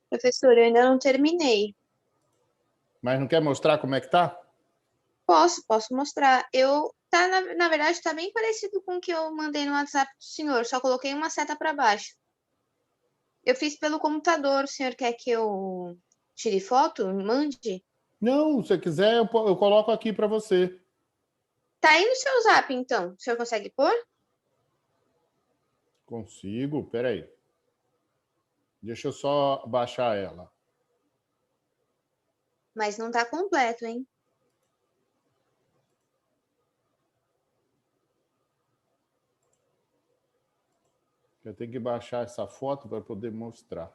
Professor, eu ainda não terminei. Mas não quer mostrar como é que tá? Posso mostrar. Na verdade, tá bem parecido com o que eu mandei no WhatsApp do senhor, só coloquei uma seta para baixo. Eu fiz pelo computador, o senhor quer que eu tire foto? Mande? Não, se você quiser, eu coloco aqui para você. Tá aí no seu zap, então. O senhor consegue pôr? Consigo, peraí. Deixa eu só baixar ela. Mas não tá completo, hein? Eu tenho que baixar essa foto para poder mostrar.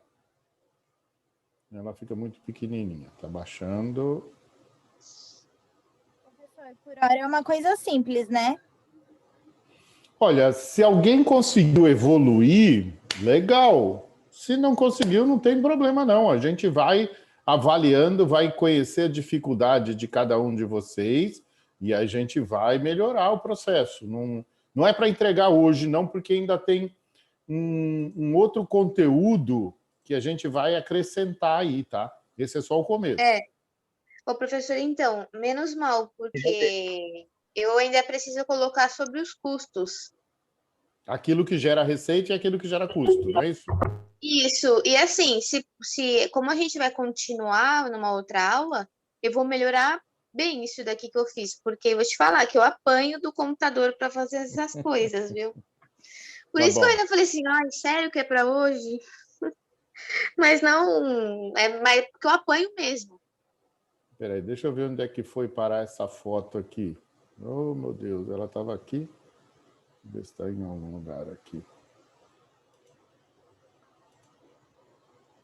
Ela fica muito pequenininha. Tá baixando. Professor, por hora é uma coisa simples, né? Olha, se alguém conseguiu evoluir, legal. Se não conseguiu, não tem problema não. A gente vai avaliando, vai conhecer a dificuldade de cada um de vocês e a gente vai melhorar o processo. Não é para entregar hoje, não, porque ainda tem um outro conteúdo que a gente vai acrescentar aí, tá? Esse é só o começo. Ô, professor, então, menos mal, porque eu ainda preciso colocar sobre os custos. Aquilo que gera receita e aquilo que gera custo, não é isso? Isso, e assim, como a gente vai continuar numa outra aula, eu vou melhorar bem isso daqui que eu fiz, porque eu vou te falar que eu apanho do computador para fazer essas coisas, viu? Por Tá isso que eu bom. ainda falei assim, ai, sério que é para hoje? Mas não, é mais porque eu apanho mesmo. Peraí, deixa eu ver onde é que foi parar essa foto aqui. Oh, meu Deus, ela estava aqui. Ver se está em algum lugar aqui.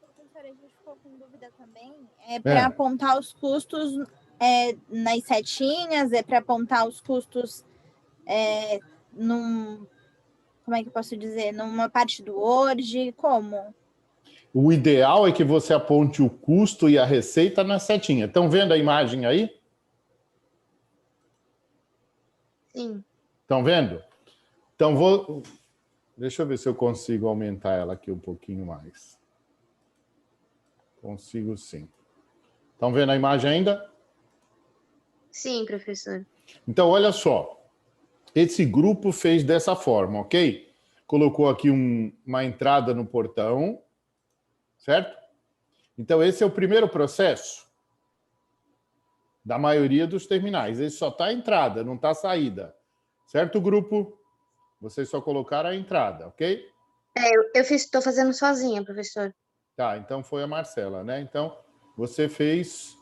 Professora, a gente ficou com dúvida também. É para apontar os custos nas setinhas? É para apontar os custos como é que eu posso dizer? Numa parte do Word? Como? O ideal é que você aponte o custo e a receita na setinha. Estão vendo a imagem aí? Sim. Estão vendo? Então, deixa eu ver se eu consigo aumentar ela aqui um pouquinho mais. Consigo sim. Estão vendo a imagem ainda? Sim, professor. Então, olha só. Esse grupo fez dessa forma, ok? Colocou aqui uma entrada no portão, certo? Então, esse é o primeiro processo da maioria dos terminais. Esse só está a entrada, não está a saída. Certo, grupo? Vocês só colocaram a entrada, ok? Estou fazendo sozinha, professor. Tá, então foi a Marcela, né? Então, você fez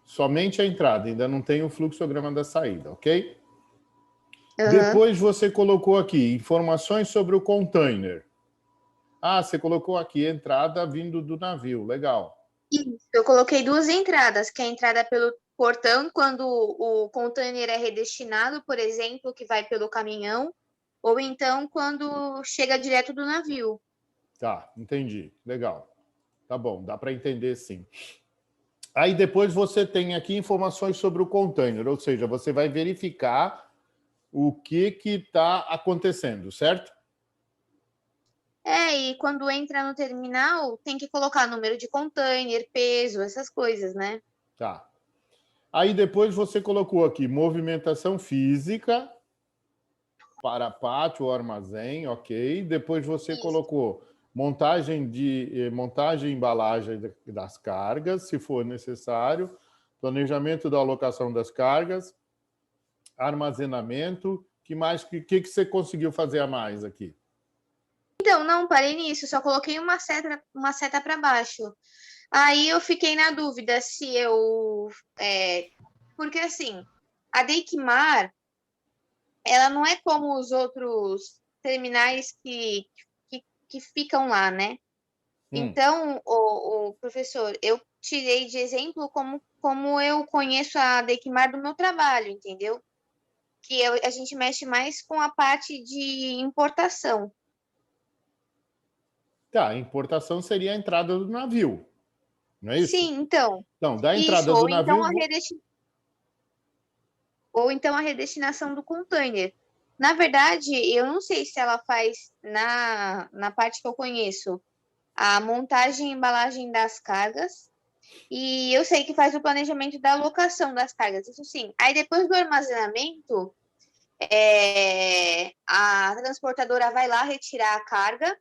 somente a entrada, ainda não tem o fluxograma da saída, ok? Uhum. Depois você colocou aqui informações sobre o container. Ah, você colocou aqui entrada vindo do navio, legal. Isso, eu coloquei duas entradas, que é a entrada pelo portão, quando o container é redestinado, por exemplo, que vai pelo caminhão, ou então quando chega direto do navio. Tá, entendi, legal. Tá bom, dá para entender sim. Aí depois você tem aqui informações sobre o container, ou seja, você vai verificar o que está acontecendo, certo? E quando entra no terminal, tem que colocar número de container, peso, essas coisas, né? Tá. Aí depois você colocou aqui movimentação física para pátio ou armazém, ok. Depois você colocou montagem e embalagem das cargas, se for necessário, planejamento da alocação das cargas, armazenamento. Que você conseguiu fazer a mais aqui? Então, não, parei nisso, só coloquei uma seta para baixo. Aí eu fiquei na dúvida se eu. Porque assim, a Deikmar, ela não é como os outros terminais que ficam lá, né? Então, o professor, eu tirei de exemplo como eu conheço a Deikmar do meu trabalho, entendeu? A gente mexe mais com a parte de importação. Tá, a importação seria a entrada do navio, não é isso? Sim, então. Então, da Isso, entrada do navio... ou então a redestinação do container. Na verdade, eu não sei se ela faz na parte que eu conheço. a montagem e embalagem das cargas, e eu sei que faz o planejamento da alocação das cargas, isso sim. Aí depois do armazenamento, a transportadora vai lá retirar a carga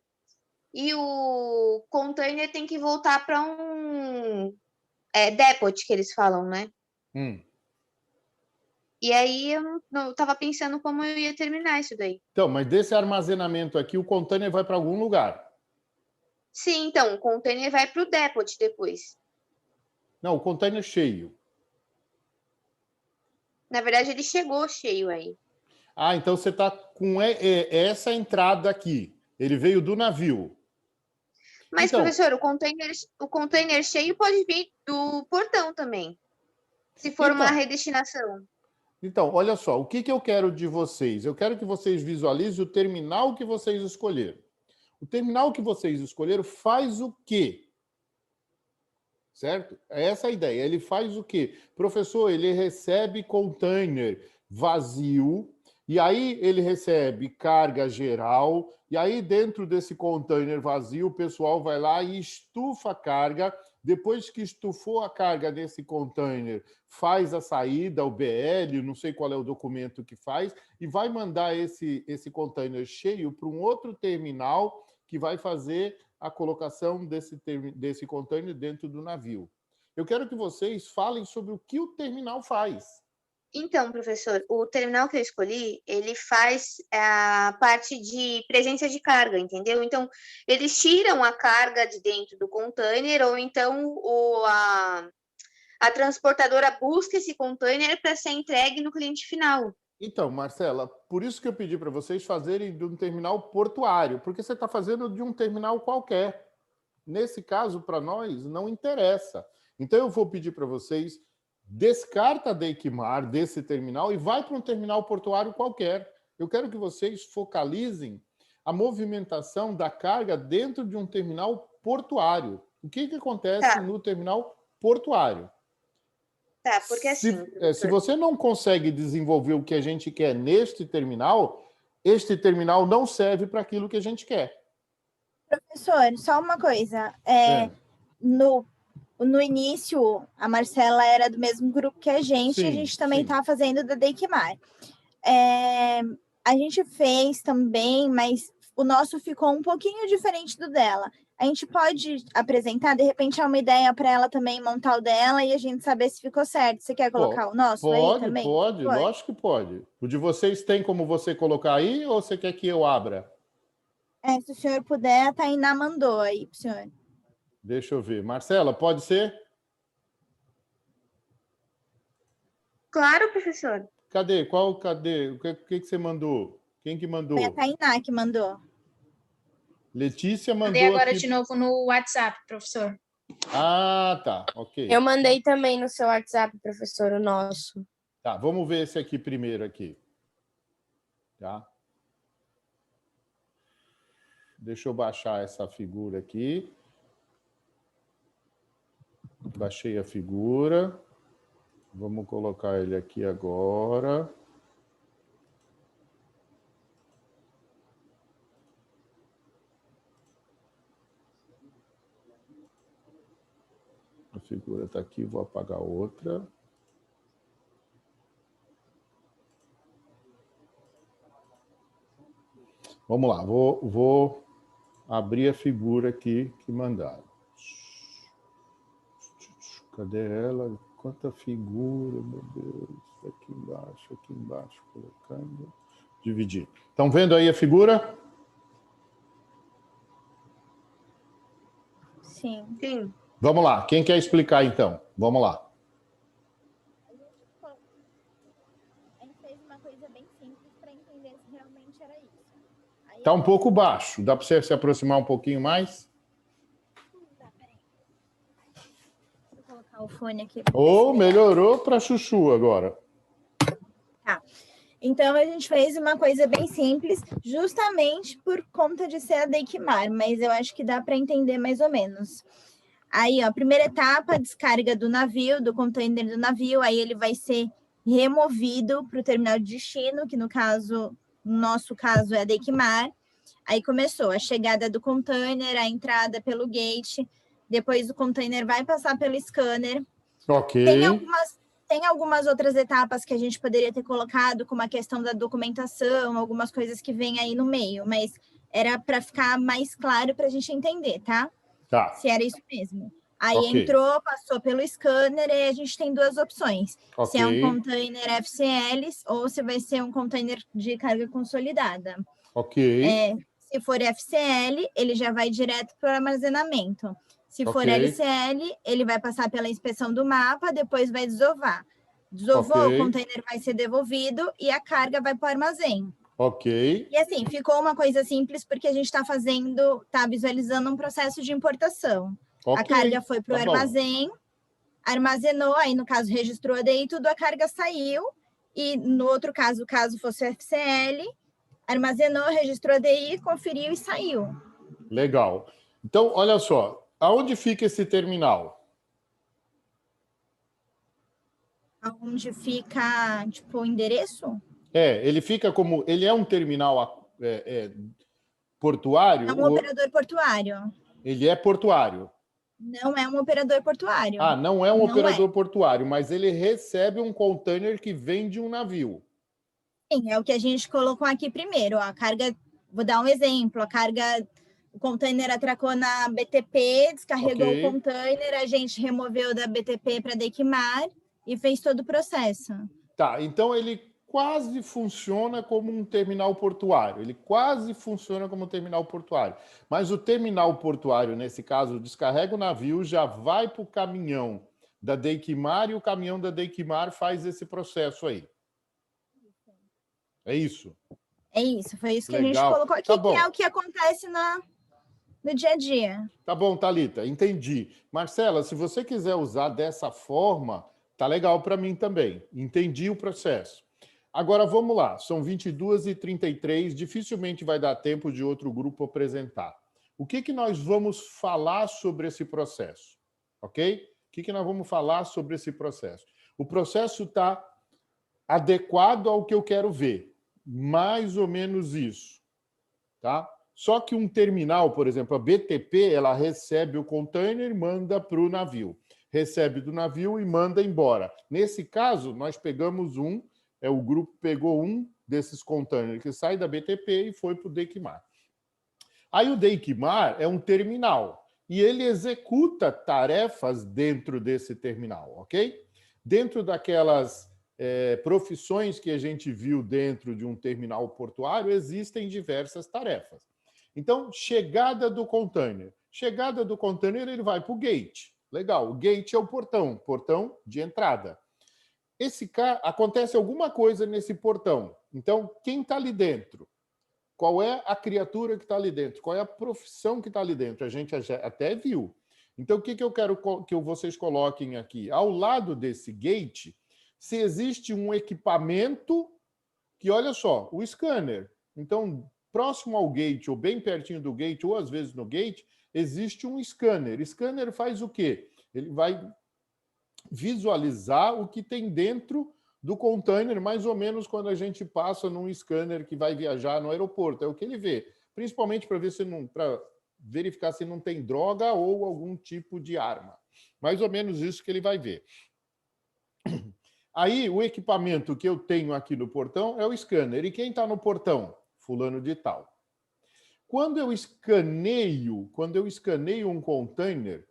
e o container tem que voltar para um depot, que eles falam, né? E aí eu estava pensando como eu ia terminar isso daí. Então, mas desse armazenamento aqui, o container vai para algum lugar? Sim, então, o container vai para o depot depois. Não, o container cheio. Na verdade, ele chegou cheio aí. Ah, então você está com essa entrada aqui. Ele veio do navio. Mas, então, professor, o container cheio pode vir do portão também, se for uma redestinação. Então, olha só, o que eu quero de vocês? Eu quero que vocês visualizem o terminal que vocês escolheram. O terminal que vocês escolheram faz o quê? Certo? É essa a ideia. Ele faz o quê? Professor, ele recebe container vazio, e aí ele recebe carga geral, e aí dentro desse container vazio, o pessoal vai lá e estufa a carga. Depois que estufou a carga nesse container, faz a saída, o BL, não sei qual é o documento que faz, e vai mandar esse container cheio para um outro terminal que vai fazer a colocação desse container dentro do navio. Eu quero que vocês falem sobre o que o terminal faz. Então, professor, o terminal que eu escolhi, ele faz a parte de presença de carga, entendeu? Então, eles tiram a carga de dentro do container, ou então a transportadora busca esse container para ser entregue no cliente final. Então, Marcela, por isso que eu pedi para vocês fazerem de um terminal portuário, porque você está fazendo de um terminal qualquer. Nesse caso, para nós, não interessa. Então, eu vou pedir para vocês, descarta a Deikmar desse terminal e vai para um terminal portuário qualquer. Eu quero que vocês focalizem a movimentação da carga dentro de um terminal portuário. O que acontece no terminal portuário? Tá, porque assim... Se você não consegue desenvolver o que a gente quer neste terminal, este terminal não serve para aquilo que a gente quer. Professor, só uma coisa. No início, a Marcela era do mesmo grupo que a gente também está fazendo da Deikmar. A gente fez também, mas o nosso ficou um pouquinho diferente do dela. A gente pode apresentar, de repente, é uma ideia para ela também montar o dela e a gente saber se ficou certo. Você quer colocar o nosso aí também? Pode, lógico que pode. O de vocês tem como você colocar aí ou você quer que eu abra? Se o senhor puder, a Tainá mandou aí para o senhor. Deixa eu ver. Marcela, pode ser? Claro, professor. Cadê? Cadê? O que você mandou? Quem que mandou? Foi a Tainá que mandou. Letícia mandou. Mandei agora aqui... de novo no WhatsApp, professor. Ah, tá. Ok. Eu mandei também no seu WhatsApp, professor, o nosso. Tá, vamos ver esse aqui primeiro aqui. Tá? Deixa eu baixar essa figura aqui. Baixei a figura. Vamos colocar ele aqui agora. A figura está aqui, vou apagar outra. Vamos lá, vou abrir a figura aqui que mandaram. Cadê ela? Quanta figura, meu Deus. Aqui embaixo, colocando. Dividir. Estão vendo aí a figura? Sim. Sim. Vamos lá, quem quer explicar então? Vamos lá. A gente fez uma coisa bem simples para entender se realmente era isso. Está um pouco baixo. Dá para você se aproximar um pouquinho mais? Tá, peraí. Deixa eu colocar o fone aqui. Melhorou para chuchu agora. Tá. Então, a gente fez uma coisa bem simples, justamente por conta de ser a Deikmar, mas eu acho que dá para entender mais ou menos. Aí, ó, primeira etapa, descarga do navio, do container do navio, aí ele vai ser removido para o terminal de destino, que no nosso caso é a Deikmar. Aí começou a chegada do container, a entrada pelo gate, depois o container vai passar pelo scanner. Ok. Tem algumas outras etapas que a gente poderia ter colocado, como a questão da documentação, algumas coisas que vêm aí no meio, mas era para ficar mais claro para a gente entender, tá? Tá. Se era isso mesmo. Aí Ok. entrou, passou pelo scanner e a gente tem duas opções. Ok. Se é um container FCLs ou se vai ser um container de carga consolidada. Ok. Se for FCL, ele já vai direto para o armazenamento. Se for Ok. LCL, ele vai passar pela inspeção do mapa, depois vai desovar. Desovou, Ok. o container vai ser devolvido e a carga vai para o armazém. Ok. E assim, ficou uma coisa simples porque a gente está visualizando um processo de importação. Ok. A carga foi para o Tá bom. armazém, armazenou, aí no caso registrou a DI, tudo, a carga saiu. E no outro caso, caso fosse o FCL, armazenou, registrou a DI, conferiu e saiu. Legal. Então, olha só, aonde fica esse terminal? Onde fica, tipo, o endereço? Ele fica como... Ele é um terminal portuário? É um operador portuário. Ele é portuário? Não é um operador portuário. Ah, não é um Não operador portuário, mas ele recebe um container que vem de um navio. Sim, é o que a gente colocou aqui primeiro. A carga, vou dar um exemplo, o container atracou na BTP, descarregou Ok. o container, a gente removeu da BTP para Dequimar e fez todo o processo. Tá, então ele quase funciona como um terminal portuário. Ele quase funciona como um terminal portuário. Mas o terminal portuário, nesse caso, descarrega o navio, já vai para o caminhão da Dequimar e o caminhão da Dequimar faz esse processo aí. É isso? É isso, foi isso que Legal. a gente colocou aqui, Tá que bom. é o que acontece no dia a dia. Tá bom, Thalita, entendi. Marcela, se você quiser usar dessa forma, tá legal para mim também. Entendi o processo. Agora vamos lá, são 22h33, dificilmente vai dar tempo de outro grupo apresentar. O que nós vamos falar sobre esse processo? Ok? O que nós vamos falar sobre esse processo? O processo está adequado ao que eu quero ver. Mais ou menos isso. Tá? Só que um terminal, por exemplo, a BTP, ela recebe o container e manda para o navio. Recebe do navio e manda embora. Nesse caso, nós pegamos o grupo pegou um desses containers que sai da BTP e foi para o Dequimar. Aí o Dequimar é um terminal e ele executa tarefas dentro desse terminal, ok? Dentro daquelas profissões que a gente viu dentro de um terminal portuário, existem diversas tarefas. Então, chegada do container. Chegada do container, ele vai para o gate. Legal, o gate é o portão de entrada. Acontece alguma coisa nesse portão. Então, quem está ali dentro? Qual é a criatura que está ali dentro? Qual é a profissão que está ali dentro? A gente até viu. Então, o que eu quero que vocês coloquem aqui? Ao lado desse gate, se existe um equipamento que, olha só, o scanner. Então, próximo ao gate, ou bem pertinho do gate, ou às vezes no gate, existe um scanner. O scanner faz o quê? Ele vai visualizar o que tem dentro do container, mais ou menos quando a gente passa num scanner que vai viajar no aeroporto. É o que ele vê, principalmente para verificar se não tem droga ou algum tipo de arma. Mais ou menos isso que ele vai ver. Aí, o equipamento que eu tenho aqui no portão é o scanner. E quem está no portão? Fulano de tal. Quando eu escaneio um container,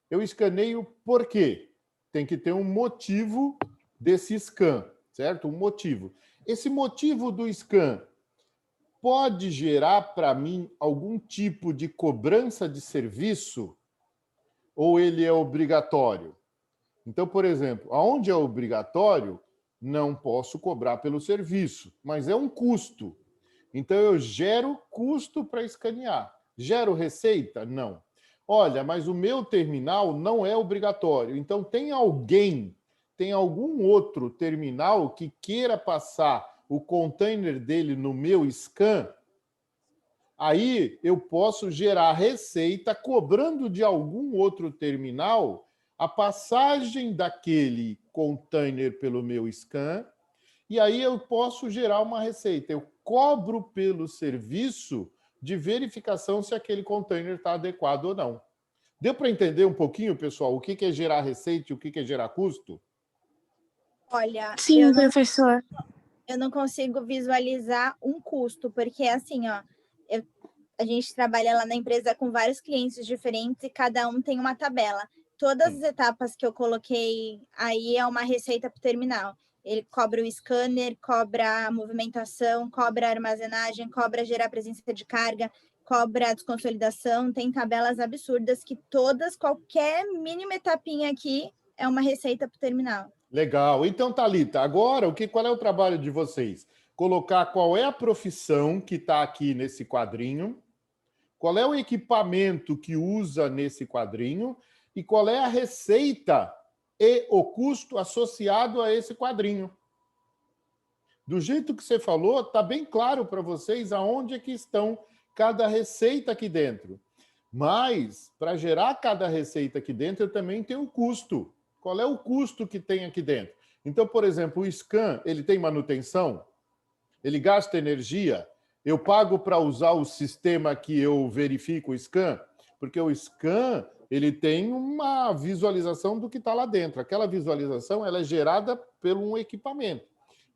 eu escaneio por quê? Tem que ter um motivo desse scan, certo? Um motivo. Esse motivo do scan pode gerar para mim algum tipo de cobrança de serviço ou ele é obrigatório? Então, por exemplo, aonde é obrigatório, não posso cobrar pelo serviço, mas é um custo. Então, eu gero custo para escanear. Gero receita? Não. Olha, mas o meu terminal não é obrigatório. Então, tem algum outro terminal que queira passar o container dele no meu scan? Aí, eu posso gerar receita cobrando de algum outro terminal a passagem daquele container pelo meu scan, e aí eu posso gerar uma receita. Eu cobro pelo serviço de verificação se aquele container está adequado ou não. Deu para entender um pouquinho, pessoal, o que é gerar receita e o que é gerar custo? Olha, Sim, professor. eu não consigo visualizar um custo, porque assim, ó, a gente trabalha lá na empresa com vários clientes diferentes e cada um tem uma tabela. Todas as etapas que eu coloquei aí é uma receita para o terminal. Ele cobra o scanner, cobra a movimentação, cobra a armazenagem, cobra gerar presença de carga, cobra a desconsolidação. Tem tabelas absurdas que todas, qualquer mínima etapinha aqui é uma receita para o terminal. Legal. Então, Thalita, agora qual é o trabalho de vocês? Colocar qual é a profissão que está aqui nesse quadrinho, qual é o equipamento que usa nesse quadrinho e qual é a receita e o custo associado a esse quadrinho. Do jeito que você falou, está bem claro para vocês aonde é que estão cada receita aqui dentro. Mas, para gerar cada receita aqui dentro, eu também tenho o custo. Qual é o custo que tem aqui dentro? Então, por exemplo, o scan, ele tem manutenção? Ele gasta energia? Eu pago para usar o sistema que eu verifico o scan? Porque o scan, ele tem uma visualização do que está lá dentro. Aquela visualização, ela é gerada por um equipamento.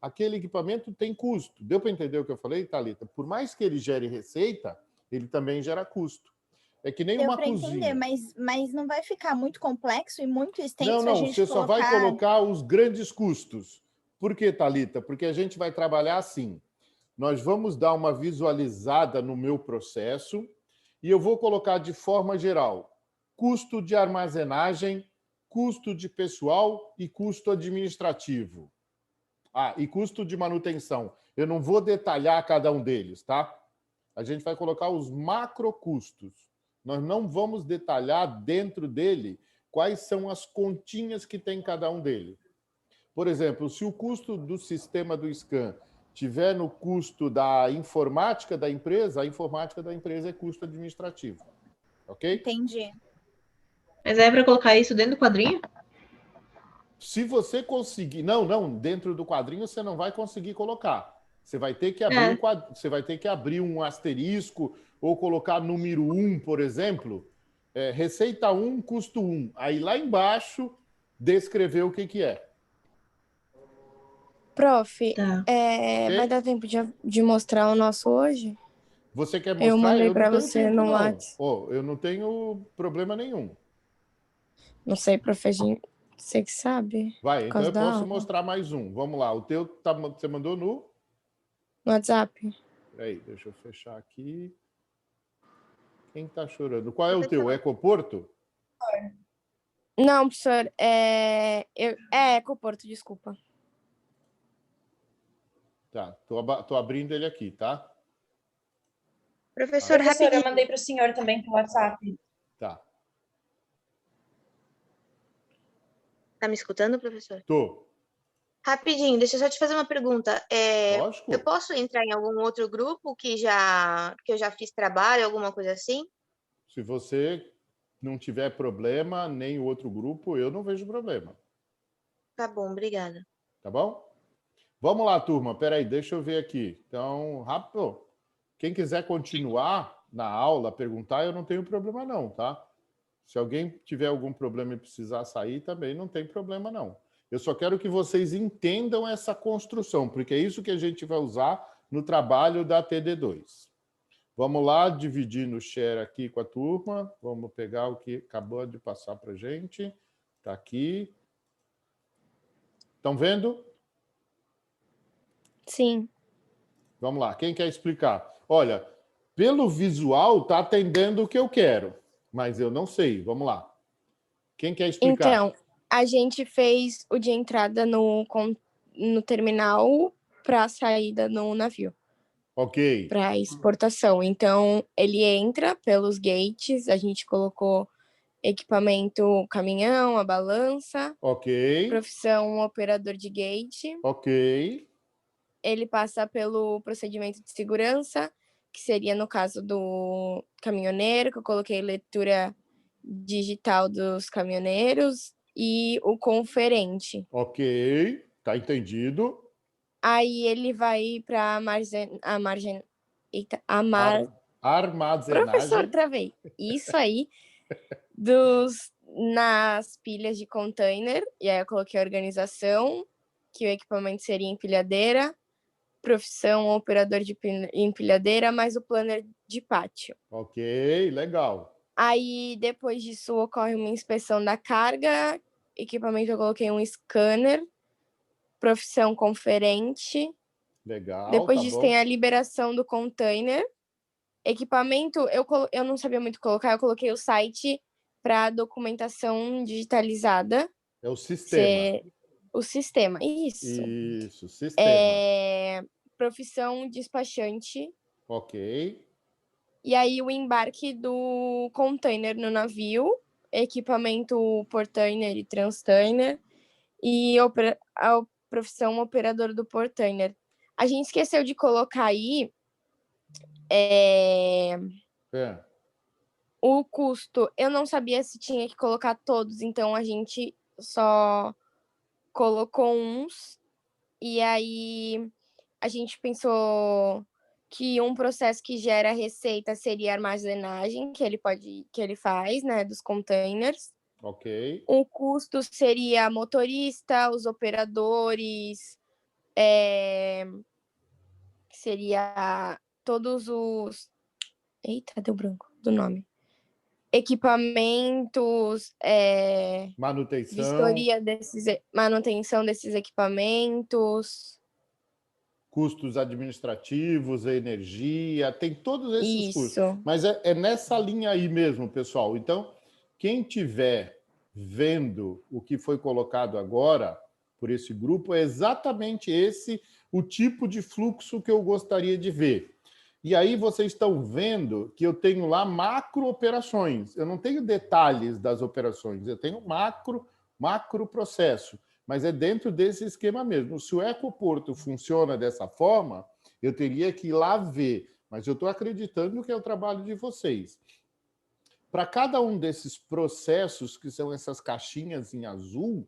Aquele equipamento tem custo. Deu para entender o que eu falei, Thalita? Por mais que ele gere receita, ele também gera custo. É que nem uma cozinha. Entender, mas não vai ficar muito complexo e muito extenso Não, a gente você só vai colocar os grandes custos. Por quê, Thalita? Porque a gente vai trabalhar assim. Nós vamos dar uma visualizada no meu processo e eu vou colocar de forma geral custo de armazenagem, custo de pessoal e custo administrativo. E custo de manutenção. Eu não vou detalhar cada um deles, tá? A gente vai colocar os macro custos. Nós não vamos detalhar dentro dele quais são as continhas que tem cada um dele. Por exemplo, se o custo do sistema do scan tiver no custo da informática da empresa, a informática da empresa é custo administrativo. Ok? Entendi. Mas é para colocar isso dentro do quadrinho? Se você conseguir... Não, dentro do quadrinho você não vai conseguir colocar. Você vai ter que abrir você vai ter que abrir um asterisco ou colocar número 1, por exemplo, receita 1, custo 1. Aí lá embaixo, descrever o que é. Prof, Tá. Ok? vai dar tempo de mostrar o nosso hoje? Você quer mostrar? Eu mandei não para tenho você tempo, no não. WhatsApp. Eu não tenho problema nenhum. Não sei, prof, você que sabe. Vai, Por então causa eu da posso aula. mostrar mais um. Vamos lá. O teu você mandou no... No WhatsApp? Peraí, deixa eu fechar aqui. Quem tá chorando? Qual é o teu? Ecoporto? Não, professor, é Ecoporto, desculpa. Tá, tô abrindo ele aqui, tá? Professor, Professor, rapidinho. eu mandei para o senhor também pelo WhatsApp. Tá. Tá me escutando, professor? Tô. Rapidinho, deixa eu só te fazer uma pergunta. Lógico. Eu posso entrar em algum outro grupo que eu já fiz trabalho, alguma coisa assim? Se você não tiver problema, nem o outro grupo, eu não vejo problema. Tá bom, obrigada. Tá bom? Vamos lá, turma. Peraí, deixa eu ver aqui. Então, rápido. Quem quiser continuar na aula, perguntar, eu não tenho problema não, tá? Se alguém tiver algum problema e precisar sair, também não tem problema não. Eu só quero que vocês entendam essa construção, porque é isso que a gente vai usar no trabalho da TD2. Vamos lá, dividir no share aqui com a turma. Vamos pegar o que acabou de passar para a gente. Está aqui. Estão vendo? Sim. Vamos lá, quem quer explicar? Olha, pelo visual está atendendo o que eu quero, mas eu não sei. Vamos lá. Quem quer explicar? Então, a gente fez o de entrada no terminal para saída no navio. Ok. Para exportação. Então, ele entra pelos gates, a gente colocou equipamento caminhão, a balança, Ok. profissão operador de gate. Ok. Ele passa pelo procedimento de segurança, que seria no caso do caminhoneiro, que eu coloquei leitura digital dos caminhoneiros, e o conferente. Ok, tá entendido. Aí ele vai para Armazenagem. Professor, travei. Isso aí, nas pilhas de container, e aí eu coloquei organização, que o equipamento seria empilhadeira, profissão operador de empilhadeira, mais o planner de pátio. Ok, legal. Aí, depois disso, ocorre uma inspeção da carga, equipamento eu coloquei um scanner, profissão conferente. Legal, Depois tá disso bom. tem a liberação do container. Equipamento, eu não sabia muito colocar, eu coloquei o site para documentação digitalizada. É o sistema. O sistema, isso. Isso, sistema. Profissão despachante. Ok. E aí o embarque do container no navio, equipamento portainer e transtainer, e a profissão operador do portainer. A gente esqueceu de colocar aí o custo. Eu não sabia se tinha que colocar todos, então a gente só colocou uns. E aí a gente pensou que um processo que gera receita seria a armazenagem, que ele faz, né, dos containers. Ok. O custo seria motorista, os operadores, seria todos os... Eita, deu branco do nome. Equipamentos, Manutenção. vistoria manutenção desses equipamentos. Custos administrativos, energia, tem todos esses Isso. custos. Mas é nessa linha aí mesmo, pessoal. Então, quem tiver vendo o que foi colocado agora por esse grupo, é exatamente esse o tipo de fluxo que eu gostaria de ver. E aí vocês estão vendo que eu tenho lá macro operações. Eu não tenho detalhes das operações, eu tenho macro processo. Mas é dentro desse esquema mesmo. Se o Ecoporto funciona dessa forma, eu teria que ir lá ver. Mas eu estou acreditando que é o trabalho de vocês. Para cada um desses processos, que são essas caixinhas em azul,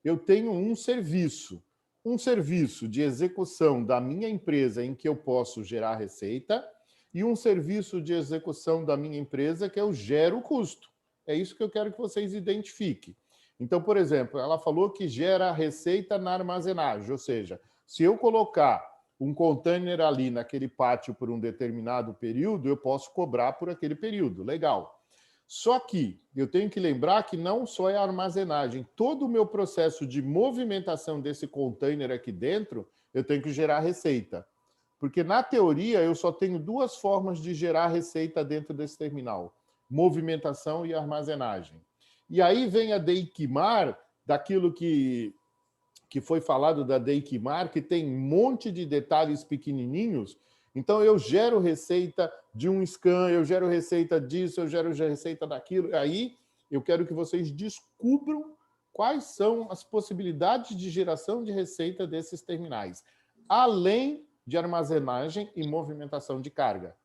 eu tenho um serviço. Um serviço de execução da minha empresa em que eu posso gerar receita e um serviço de execução da minha empresa que eu gero custo. É isso que eu quero que vocês identifiquem. Então, por exemplo, ela falou que gera receita na armazenagem, ou seja, se eu colocar um container ali naquele pátio por um determinado período, eu posso cobrar por aquele período. Legal. Só que eu tenho que lembrar que não só é a armazenagem, todo o meu processo de movimentação desse container aqui dentro, eu tenho que gerar receita. Porque, na teoria, eu só tenho duas formas de gerar receita dentro desse terminal: movimentação e armazenagem. E aí vem a Deiquimar, daquilo que foi falado da Deiquimar, que tem um monte de detalhes pequenininhos. Então, eu gero receita de um scan, eu gero receita disso, eu gero receita daquilo. Aí, eu quero que vocês descubram quais são as possibilidades de geração de receita desses terminais, além de armazenagem e movimentação de carga.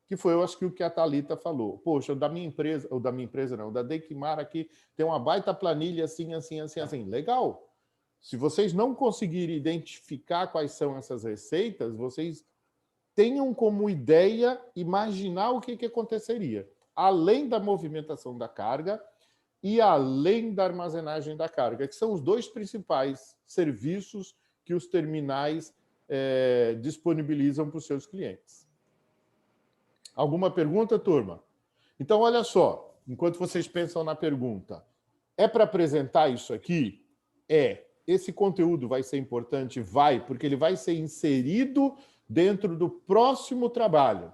Que foi, eu acho que o que a Thalita falou. Poxa, da minha empresa não, da Deiquimar aqui tem uma baita planilha assim, assim, assim, assim. Legal. Se vocês não conseguirem identificar quais são essas receitas, vocês tenham como ideia imaginar o que aconteceria, além da movimentação da carga e além da armazenagem da carga, que são os dois principais serviços que os terminais disponibilizam para os seus clientes. Alguma pergunta, turma? Então, olha só, enquanto vocês pensam na pergunta, é para apresentar isso aqui? Esse conteúdo vai ser importante? Vai, porque ele vai ser inserido dentro do próximo trabalho.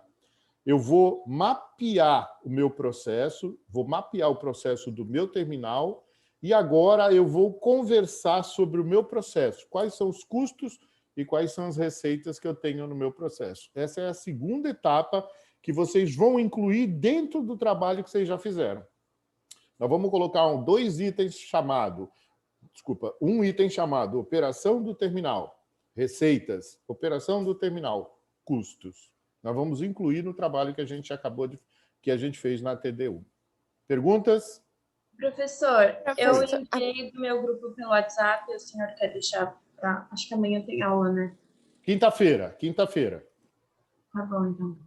Eu vou mapear o meu processo, vou mapear o processo do meu terminal e agora eu vou conversar sobre o meu processo. Quais são os custos e quais são as receitas que eu tenho no meu processo. Essa é a segunda etapa que vocês vão incluir dentro do trabalho que vocês já fizeram. Nós vamos colocar um item chamado operação do terminal, receitas, operação do terminal, custos. Nós vamos incluir no trabalho que a gente que a gente fez na TD1. Perguntas? Professor, eu enviei do meu grupo pelo WhatsApp, o senhor quer deixar para... Acho que amanhã tem aula, né? Quinta-feira. Tá bom, então.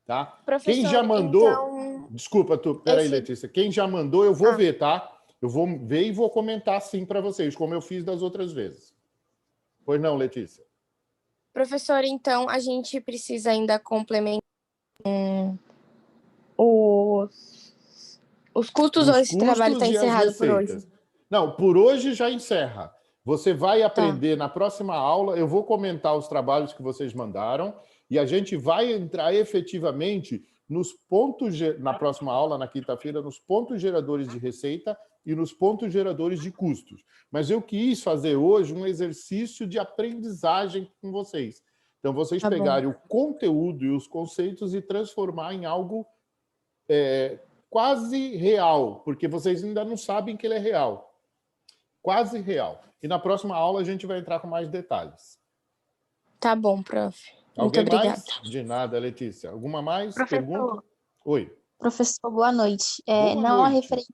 tá? Professor, Quem já mandou... então... Desculpa, peraí, esse- Letícia. Quem já mandou, eu vou ver, tá? Eu vou ver e vou comentar sim para vocês, como eu fiz das outras vezes. Pois não, Letícia? Professor, então a gente precisa ainda complementar os custos ou esse trabalho está Custos e as encerrado por hoje? receitas. Não, por hoje já encerra. Você vai aprender Tá. na próxima aula, eu vou comentar os trabalhos que vocês mandaram e a gente vai entrar efetivamente nos pontos, na próxima aula, na quinta-feira, nos pontos geradores de receita e nos pontos geradores de custos. Mas eu quis fazer hoje um exercício de aprendizagem com vocês. Então, vocês Tá bom. pegarem o conteúdo e os conceitos e transformar em algo quase real, porque vocês ainda não sabem que ele é real. Quase real. E na próxima aula a gente vai entrar com mais detalhes. Tá bom, prof. Muito Alguém obrigada. mais? De nada, Letícia. Alguma mais Professor. pergunta? Oi. Professor, boa noite. Boa Não a noite. referente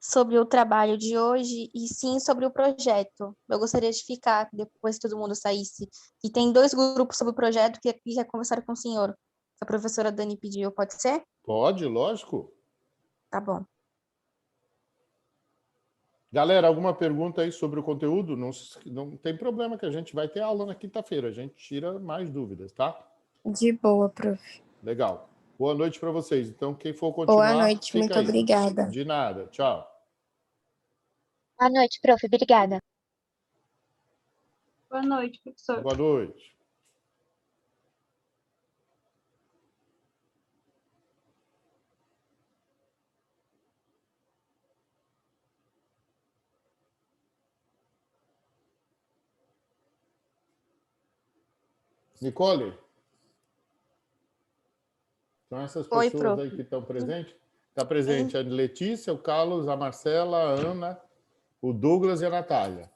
sobre o trabalho de hoje, e sim sobre o projeto. Eu gostaria de ficar, depois que todo mundo saísse. E tem 2 grupos sobre o projeto que aqui já conversaram com o senhor. A professora Dani pediu, pode ser? Pode, lógico. Tá bom. Galera, alguma pergunta aí sobre o conteúdo? Não tem problema que a gente vai ter aula na quinta-feira. A gente tira mais dúvidas, tá? De boa, prof. Legal. Boa noite para vocês. Então, quem for continuar, Boa noite, fica muito aí. obrigada. De nada. Tchau. Boa noite, prof. Obrigada. Boa noite, professor. Boa noite. Nicole? São essas Oi, pessoas prof. aí que estão presentes? Está presente a Letícia, o Carlos, a Marcela, a Ana, o Douglas e a Natália.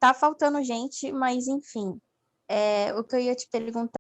Tá faltando gente, mas enfim. O que eu ia te perguntar